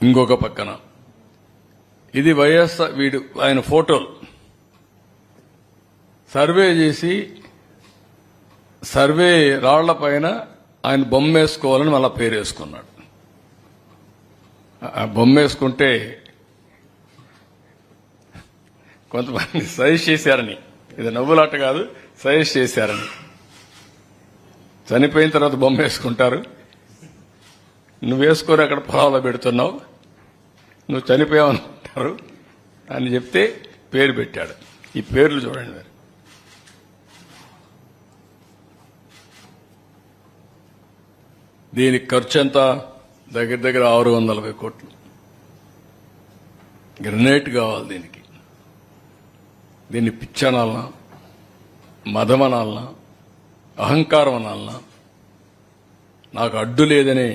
ఇంకొక పక్కన ఇది వైఎస్ఆర్ వీడు ఆయన ఫోటోలు సర్వే చేసి సర్వే రాళ్ల పైన ఆయన బొమ్మ వేసుకోవాలని మళ్ళా పేరు వేసుకున్నాడు. ఆ బొమ్మ వేసుకుంటే కొంతమంది సజెస్ట్ చేశారని, ఇది నవ్వులాట కాదు, సజెస్ట్ చేశారని. చనిపోయిన తర్వాత బొమ్మ వేసుకుంటారు, నువ్వు వేసుకొని అక్కడ పొలంలో పెడుతున్నావు, నువ్వు చనిపోయావనుకుంటారు అని చెప్తే పేరు పెట్టాడు. ఈ పేర్లు చూడండి మరి. దీనికి ఖర్చు ఎంత? దగ్గర దగ్గర 640 కోట్లు. గ్రనేట్ కావాలి దీనికి. దీన్ని పిచ్చనాలనా, మదమనాలనా, అహంకారం అనాలనా? నాకు అడ్డు లేదనే